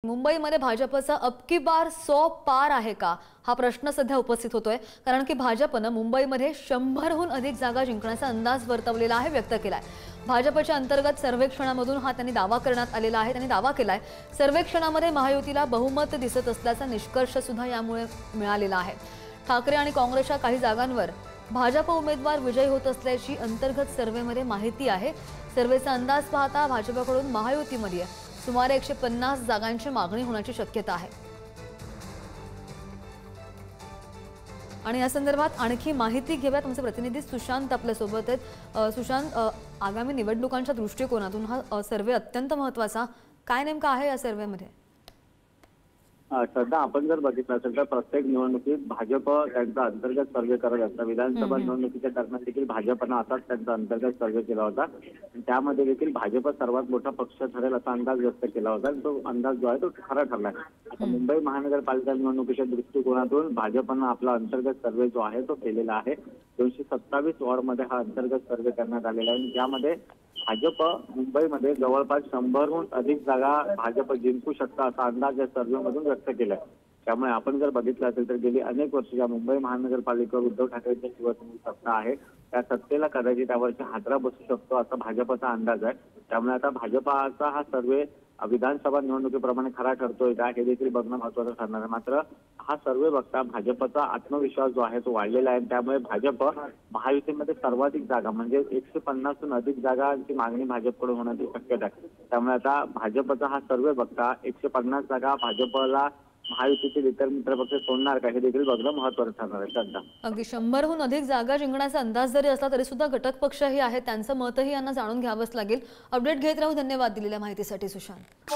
मुंबईमध्ये भाजपचा अब की बार 100 पार आहे का हा प्रश्न सध्या उपस्थित होतोय। कारण की भाजपने मुंबईमध्ये 100हून अधिक जागा जिंकण्याचा अंदाज वर्तवलेला आहे, व्यक्त केलाय। भाजपच्या अंतर्गत सर्वेक्षणामधून हा त्यांनी दावा करण्यात आलेला आहे। त्यांनी दावा केलाय सर्वेक्षणामध्ये महायुतीला बहुमत दिसत असल्याचा निष्कर्ष सुद्धा यामुळे मिळालेला आहे। ठाकरे आणि काँग्रेसच्या काही जागांवर भाजप उमेदवार विजयी होत असल्याची अंतर्गत सर्वेमध्ये माहिती आहे। सर्वेचा अंदाज पाहता भाजपकडून महायुतीमध्ये सुमारे 150 जागांची मागणी होण्याची शक्यता आहे। आणि या संदर्भात आणखी माहिती घेऊयात, आमचे प्रतिनिधी सुशांत आपल्या सोबत आहेत। सुशांत, आगामी निवडणुकांच्या दृष्टिकोनातून हा सर्वे अत्यंत महत्त्वाचा काय नेमका आहे या सर्वेमध्ये? सध्या आपण जर बघितलं असेल तर प्रत्येक निवडणुकीत भाजप त्यांचा अंतर्गत सर्वे करत असतात। विधानसभा निवडणुकीच्या दरम्यान देखील भाजपने असाच त्यांचा अंतर्गत सर्वे केला होता। त्यामध्ये देखील भाजप सर्वात मोठा पक्ष ठरेल असा अंदाज व्यक्त केला होता। तो अंदाज जो आहे तो खरा ठरला। आता मुंबई महानगरपालिका निवडणुकीच्या दृष्टिकोनातून भाजपने आपला अंतर्गत सर्वे जो आहे तो केलेला आहे। 227 वॉर्डमध्ये हा अंतर्गत सर्वे करण्यात आलेला आहे। त्यामध्ये भाजप मुंबईमध्ये जवळपास 100हून अधिक जागा भाजप जिंकू शकता असा अंदाज या सर्वेमधून व्यक्त केला आहे। त्यामुळे आपण जर बघितलं असेल तर गेली अनेक वर्ष या मुंबई महानगरपालिकेवर उद्धव ठाकरेंच्या शिवसेनेची सत्ता आहे, त्या सत्तेला कदाचित त्यावरची हादरा बसू शकतो असा भाजपचा अंदाज आहे। त्यामुळे आता भाजपचा हा सर्वे विधानसभा निवडणुकीप्रमाणे खरा ठरतोय का हे देखील बघणं महत्त्वाचं ठरणार आहे। मात्र हा सर्वे बघता भाजपचा आत्मविश्वास जो आहे तो वाढलेला आहे। त्यामुळे भाजप महायुतीमध्ये सर्वाधिक जागा म्हणजे 150हून अधिक जागांची मागणी भाजपकडून होण्याची शक्यता आहे। त्यामुळे आता भाजपचा हा सर्वे बघता 150 जागा भाजपला महायुतीचे इतर मित्रपक्ष सोडणार का हे देखील बघणं महत्त्वाचं ठरणार आहे। सध्या अगदी 100हून अधिक जागा जिंकण्याचा अंदाज जरी असला तरी सुद्धा घटक पक्षही आहेत, त्यांचं मतही यांना जाणून घ्यावंच लागेल। अपडेट घेत राहू। धन्यवाद दिलेल्या माहितीसाठी सुशांत।